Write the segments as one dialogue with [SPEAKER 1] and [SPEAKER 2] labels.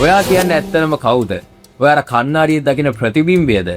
[SPEAKER 1] ඔයා කියන්නේ ඇත්තනම කවුද? ඔයා අර කණ්ණාඩියේ දකින ප්‍රතිබිම්බයද?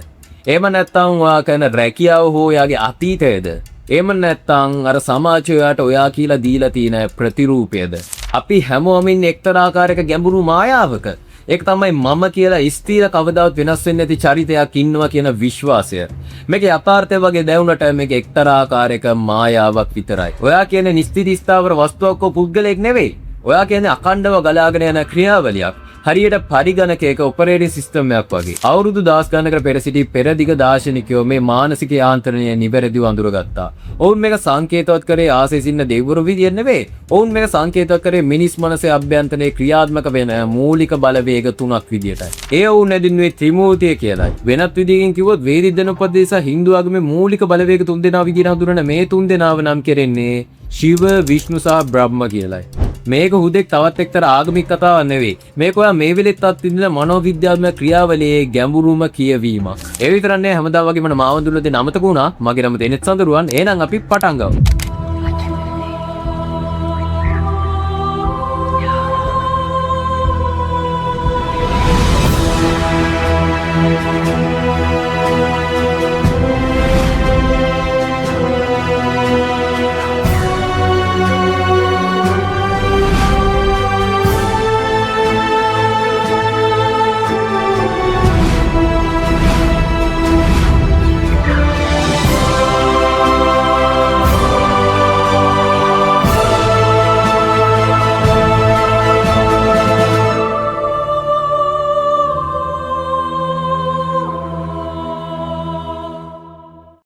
[SPEAKER 1] එහෙම නැත්නම් ඔයා කරන රැකියාව හෝ ඔයාගේ අතීතයද? එහෙම නැත්නම් අර සමාජය ඔයාට ඔයා කියලා දීලා තියෙන ප්‍රතිරූපයද? අපි හැමෝම ඉන්නේ එක්තරා ආකාරයක ගැඹුරු මායාවක. ඒක තමයි මම කියලා ස්ථීර කවදාවත් වෙනස් වෙන්නේ නැති චරිතයක් ඉන්නවා කියන විශ්වාසය. මේකේ යථාර්ථය වගේ දැනුණට මේක එක්තරා ආකාරයක මායාවක් විතරයි. ඔයා කියන්නේ නිස්තිති ස්ථාවර වස්තුවක් හෝ පුද්ගලයෙක් නෙවෙයි. ඔයා කියන්නේ අඛණ්ඩව ගලාගෙන යන ක්‍රියාවලියක්. හරියට පරිගණකයක ඔපරේටින් සිස්ටම් එකක් වගේ. අවුරුදු 10 ගණනකට පෙර සිටි පෙරදිග දාර්ශනිකයෝ මේ මානසික යාන්ත්‍රණය නිවැරදිව අඳුරගත්තා. ඔවුන් මේක සංකේතවත් කරේ ආසෙස් ඉන්න දෙවිවරු විදියට නෙවෙයි. ඔවුන් මේක සංකේතවත් කරේ මිනිස් මනසේ අභ්‍යන්තරයේ ක්‍රියාත්මක වෙන මූලික බලවේග තුනක් විදියටයි. ඒ ඔවුන් ඇදින්නුවේ ත්‍රිමූර්තිය කියලායි. වෙනත් විදියකින් කිව්වොත් වේදිද්දන උපදේශ හින්දු ආගමේ මූලික බලවේග තුන් දෙනා විදියට හඳුනන මේ තුන් දෙනාව නම් කෙරෙන්නේ ශිව, විෂ්ණු සහ බ්‍රහ්ම කියලායි. මේක හුදෙක් තවත් එක්තරා ආගමික කතාවක් නෙවෙයි. මේක ඔයා මේ වෙලෙත් අත්විඳින මනෝවිද්‍යාත්මක ක්‍රියාවලියේ ගැඹුරුම කියවීමක්. ඒ විතරක් නෙවෙයි හැමදාම වගේම මාව දුන්න දෙන අමතක වුණා. මගේ නම දෙනෙත් සඳරුවන්. එහෙනම් අපි පටන් ගමු.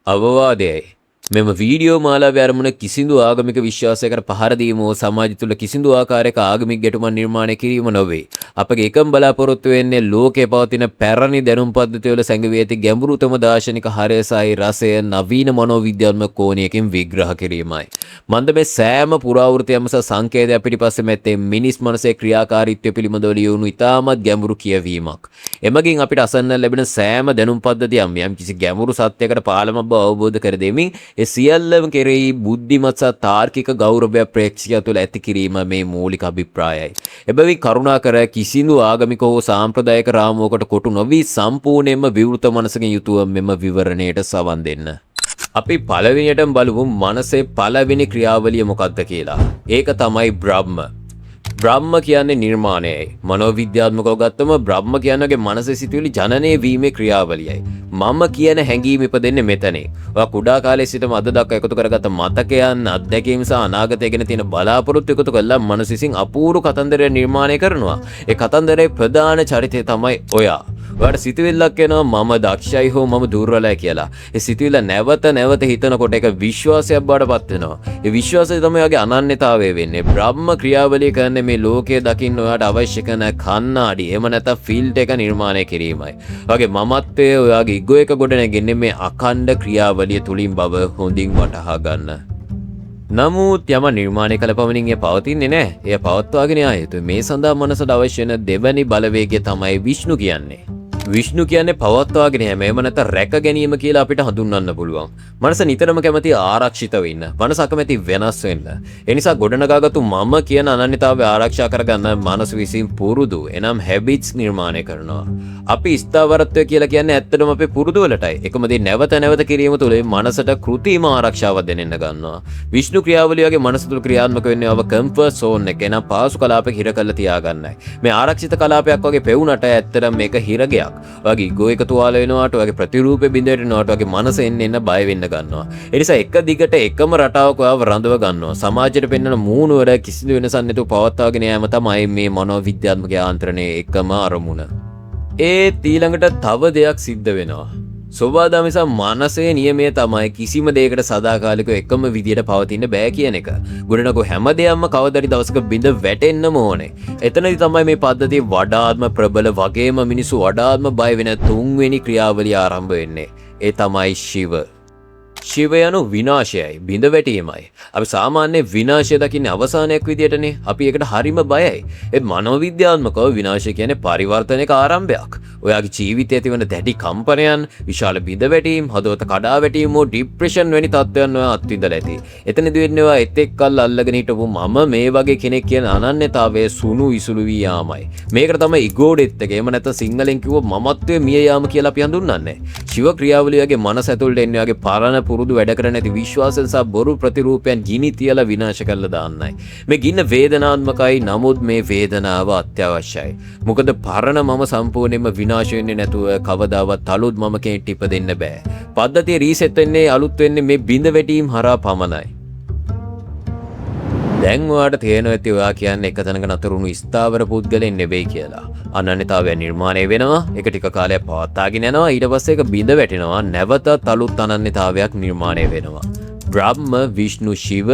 [SPEAKER 1] අවවාදයයි. මෙම වීඩියෝ මාලාවේ අරමුණ කිසිදු ආගමික විශ්වාසයකට පහර දීම හෝ සමාජය තුළ කිසිදු ආකාරයක ආගමික ගැටුමක් නිර්මාණය කිරීම නොවේ. අපගේ එකම බලාපොරොත්තු වෙන්නේ ලෝකයේ පවතින පැරණි දැනුම් පද්ධතිවල සැඟවී ඇති ගැඹුරුතම දාර්ශනික හරයසයි රසය නවීන මනෝවිද්‍යාත්මක කෝණයකින් විග්‍රහ කිරීමයි. මන්ද මේ සෑම පුරාවෘතයක්ම සහ සංකේතයක් පිටිපස්සේ මැත්තේ මිනිස් මනසේ ක්‍රියාකාරීත්වය පිළිබඳව ලියවුණු ඉතාමත් ගැඹුරු කියවීමක්. එමගින් අපිට අසන්න ලැබෙන සෑම දැනුම් පද්ධතියක්ම යම් කිසි ගැඹුරු සත්‍යයකට පාලම බව අවබෝධ කර දෙමින් ඒ සියල්ලම කෙරෙහි බුද්ධිමත් සහ තාර්කික ගෞරවය ප්‍රේක්ෂකයා තුළ ඇති කිරීම මේ මූලික අභිප්‍රායයි. එබැවින් කරුණාකර කිසිදු ආගමික හෝ සාම්ප්‍රදායික රාමුවකට කොටු නොවි සම්පූර්ණයෙන්ම විවෘත මනසකින් යුතුව මෙම විවරණයට සවන් දෙන්න. අපි පළවෙනියටම බලමු මනසේ පළවෙනි ක්‍රියාවලිය මොකක්ද කියලා. ඒක තමයි බ්‍රහ්ම. බ්‍රහ්ම කියන්නේ නිර්මාණයයි. මනෝවිද්‍යාත්මකව ගත්තම බ්‍රහ්ම කියනගේ මනසේ සිටිවිලි ජනනය වීමේ ක්‍රියාවලියයි. මම කියන හැඟීම ඉපදෙන්නේ මෙතනේ. ඔයා කුඩා කාලේ සිටම අද දක්වා එකතු කරගත්ත මතකයන්, අත්දැකීම් සහ අනාගතය ගැන තියෙන බලාපොරොත්තු එකතු කරලා මනස විසින් අපූර්ව කතන්දරයක් නිර්මාණය කරනවා. ඒ කතන්දරයේ ප්‍රධාන චරිතය තමයි ඔයා. ඔයාට සිතුවිල්ලක් එනවා මම දක්ෂයි හෝ මම දුර්වලයි කියලා. ඒ සිතුවිල්ල නැවත නැවත හිතනකොට ඒක විශ්වාසයක් බවට පත් වෙනවා. ඒ විශ්වාසය තමයි ඔයාගේ අනන්‍යතාවය වෙන්නේ. බ්‍රහ්ම ක්‍රියාවලිය කරන්නේ මේ ලෝකයේ දකින්න ඔයාට අවශ්‍ය කරන කණ්ණාඩි එහෙම නැත්නම් ෆිල්ට් එක නිර්මාණය කිරීමයි. ඔයාගේ මමත්වයේ ඔයාගේ ඉගෝ එක ගොඩනැගෙන්නේ මේ අඛණ්ඩ ක්‍රියාවලිය තුලින් බව හොඳින් වටහා ගන්න. නමුත් යම නිර්මාණය කළ පමණින් එය පවතින්නේ නැහැ. එය පවත්වාගෙන යා යුතුයි. මේ සඳහා මනසට අවශ්‍ය වෙන දෙවැනි බලවේගය තමයි විෂ්ණු කියන්නේ. විෂ්ණු කියන්නේ පවත්වාගෙන යෑම එහෙම නැත්නම් රැක ගැනීම කියලා අපිට හඳුන්වන්න පුළුවන්. මනස නිතරම කැමති ආරක්ෂිතව ඉන්න. මනස අකමැති වෙනස් වෙන්න. ඒ නිසා ගොඩනගාගත්තු මම කියන අනන්‍යතාවය ආරක්ෂා කරගන්න මනස විසින් පුරුදු එනම් හැබිට්ස් නිර්මාණය කරනවා. අපි ස්ථාවරත්වය කියලා කියන්නේ ඇත්තටම අපේ පුරුදු වලටයි. එකම දේ නැවත නැවත කිරීම තුළ මනසට කෘත්‍රිම ආරක්ෂාවක් දෙන්න ගන්නවා. විෂ්ණු ක්‍රියාවලිය වගේ මනස තුළ ක්‍රියාත්මක වෙන්නේ අව කම්ෆර්ට් සෝන් එක එනම් පාසු කලාපයක හිර කරලා තියාගන්නයි. මේ ආරක්ෂිත කලාපයක් වගේ පෙවුනට ඇත්තටම මේක හිරගයක්. ඔයාගේ ඉගෝ එක තුවාල වෙනවාට ඔයාගේ ප්‍රතිරූපෙ බිඳ වෙනවාට ඔයාගේ මනස එන්න බය වෙන්න ගන්නවා. ඒ නිසා එක දිගට එකම රටාවක ඔයාව රඳව ගන්නවා. සමාජයට පෙන්වන මූණු වල කිසිදු වෙනසක් නැතුව පවත්වාගෙන යෑම තමයි මේ මනෝවිද්‍යාත්මක යාන්ත්‍රණයේ එකම අරමුණ. ඒත් ඊළඟට තව දෙයක් සිද්ධ වෙනවා. සෝබාදා නිසා මනසේ නියමය තමයි කිසිම දෙයකට සදාකාලිකව එකම විදියට පවතින්න බෑ කියන එක. ගොඩනගු හැම දෙයක්ම කවදාරි දවසක බිඳ වැටෙන්නම ඕනේ. එතනදි තමයි මේ පද්ධතිය වඩාත්ම ප්‍රබල වගේම මිනිස්සු වඩාත්ම බය වෙන තුන්වෙනි ක්‍රියාවලිය ආරම්භ වෙන්නේ. ඒ තමයි ශිව. ශිව යනු විනාශයයි, බිඳ වැටීමයි. අපි සාමාන්‍ය විනාශය දකින්නේ අවසානයක් විදියටනේ. අපි ඒකට හරිම බයයි. ඒ මනෝවිද්‍යාත්මකව විනාශය කියන්නේ පරිවර්තනයක ආරම්භයක්. ඔයාගේ ජීවිතයේ ඇතිවන දැඩි කම්පනයන්, විශාල බිඳ වැටීම්, හදවත කඩා වැටීම්, ડિප්‍රෙෂන් වැනි තත්ත්වයන් ඔයා අත්විඳලා ඇති. එතනදී වෙන්නේ ඔයා එතෙක් කල් අල්ලගෙන හිටපු මම මේ වගේ කෙනෙක් කියන අනන්‍යතාවයේ සුණු ඉසුළු වී යාමයි. මේකට තමයි ඉගෝඩෙත් එක. එහෙම නැත්නම් සිංහලෙන් කිව්වොත් මමත්වයේ මිය යාම කියලා අපි හඳුන්වන්නේ. ශිව ක්‍රියාවලියගේ මනස ඇතුළට එන්නේ ඔයාගේ පරණ පුරුදු වැඩ කරන නැති විශ්වාසයෙන් සහ බොරු ප්‍රතිරූපයන් ගිනි තියලා විනාශ කරලා දාන්නයි. මේ ගින්න වේදනාත්මකයි, නමුත් මේ වේදනාව අත්‍යවශ්‍යයි. මොකද පරණ මම සම්පූර්ණයෙන්ම විනාශ වෙන්නේ නැතුව කවදාවත් අලුත් මම කෙනෙක්ට ඉපදෙන්න බෑ. පද්ධතිය රීසෙට් වෙන්නේ අලුත් වෙන්නේ මේ බිඳ වැටීම් හරහා පමණයි. දැන් ඔයාට තේරෙනවා ඇති ඔයා කියන්නේ එක තැනක නතරුණු ස්ථාවර පුද්ගලෙන් නෙවෙයි කියලා. අනන්‍යතාවය නිර්මාණය වෙනවා, ඒක ටික කාලයක් පවත්වාගෙන යනවා, ඊට පස්සේ ඒක බිඳ වැටෙනවා, නැවතත් අලුත් අනන්‍යතාවයක් නිර්මාණය වෙනවා. බ්‍රහ්ම, විෂ්ණු, ශිව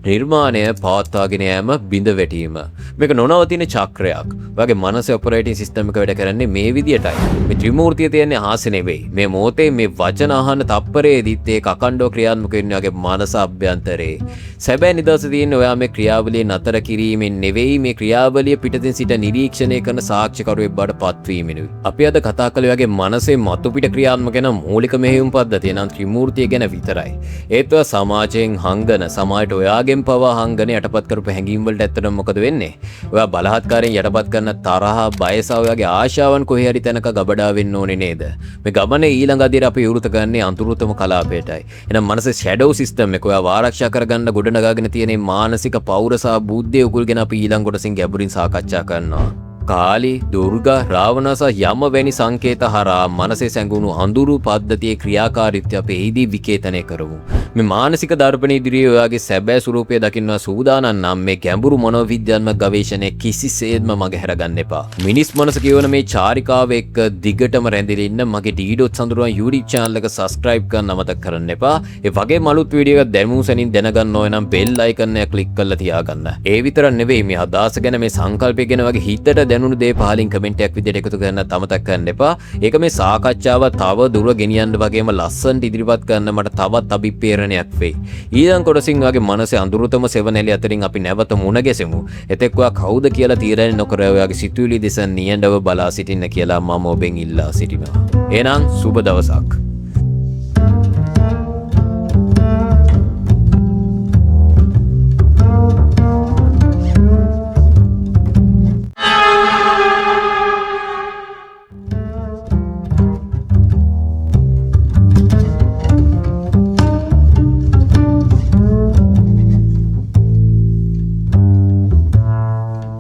[SPEAKER 1] නිර්මාණය පවත්වාගෙන යෑම, බිඳ වැටීම. මේක නොනවතින චක්‍රයක්. ඔයාගේ මනසේ ඔපරේටින් සිස්ටම් එක වැඩ කරන්නේ මේ විදියටයි. මේ ත්‍රිමූර්තිය තියන්නේ ආස නෙවෙයි. මේ මොහොතේ මේ වචන අහන තප්පරයේදීත් ඒක අකණ්ඩව ක්‍රියාත්මක වෙන්නේ ඔයාගේ මනස අභ්‍යන්තරේ. සැබෑ නිදහස තියෙන්නේ ඔයා මේ ක්‍රියාවලිය නතර කිරීමෙන් නෙවෙයි, මේ ක්‍රියාවලිය පිටතින් සිට නිරීක්ෂණය කරන සාක්ෂිකරුවෙක් බවට පත්වීමෙනුයි. අපි අද කතා කළේ ඔයාගේ මනසේ මතු පිට ක්‍රියාත්මක වෙන මූලික මෙහෙයුම් පද්ධතිය නම් ත්‍රිමූර්තිය ගැන විතරයි. ඒත් ඔයා සමාජයෙන් හංගන, සමාජයට ඔයාගේ පවා හංගන යටපත් කරපු හැඟීම් වලට ඇත්තටම මොකද වෙන්නේ? ඔයා බලහත්කාරයෙන් යටපත් කරන තරහ, බය සහ ඔයාගේ ආශාවන් කොහේ හරි තැනක ගබඩා වෙන්න ඕනේ නේද? මේ ගමනේ ඊළඟ අදියර අපි විවෘත කරන්නේ අතුරුතම කලාපයටයි. එහෙනම් මනසේ ෂැඩෝ සිස්ටම් එක ඔයා ආරක්ෂා කරගන්න ගොඩනගාගෙන තියෙන මානසික පෞර සහ බුද්ධිය උගුල් ගැන අපි ඊළඟ කොටසින් ගැඹුරින් සාකච්ඡා කරනවා. කාලි, දුර්ගා, රාවණ සහ යම වැනි සංකේත හරහා මනසේ සැඟවුණු අඳුරු පද්ධතියේ ක්‍රියාකාරීත්වය අපි එහිදී විකේතනය කරමු. මේ මානසික දර්පණ ඉදිරියේ ඔයාගේ සැබෑ ස්වරූපය දකින්නවා සූදානම් නම් මේ ගැඹුරු මනෝවිද්‍යාත්මක ගවේෂණය කිසිසේත්ම මගහැර ගන්න එපා. මිනිස් මනස කියවන මේ චාරිකාව එක්ක දිගටම රැඳිලා ඉන්න මගේ D.Dot සඳරුවන් YouTube channel එක subscribe කරන්න අමතක කරන්න එපා. ඒ වගේම අලුත් වීඩියෝ එකක් දැමූ සැනින් දැනගන්න ඕන නම් bell icon එක click කරලා තියාගන්න. ඒ විතරක් නෙවෙයි, මේ අදහස ගැන, මේ සංකල්පය ගැන වගේ හිතට දැනුණු දේ පහලින් කමෙන්ට් එකක් විදිහට එකතු කරන්න අමතක කරන්න එපා. ඒක මේ සාකච්ඡාව තව දුර ගෙනියන්න වගේම ලස්සනට ඉදිරිපත් කරන්න මට තවත් අභිප්‍රේරණයක් වෙයි. ඊළඟ කොටසින් ඔයාගේ මනසේ අඳුරතම සෙවණැලි අතරින් අපි නැවත මුණ ගැසෙමු. එතෙක් ඔයා කවුද කියලා තීරණය නොකර ඔයාගේ සිතුවිලි දෙස නියඬව බලා සිටින්න කියලා මම ඔබෙන් ඉල්ලා සිටිනවා. එහෙනම් සුබ දවසක්.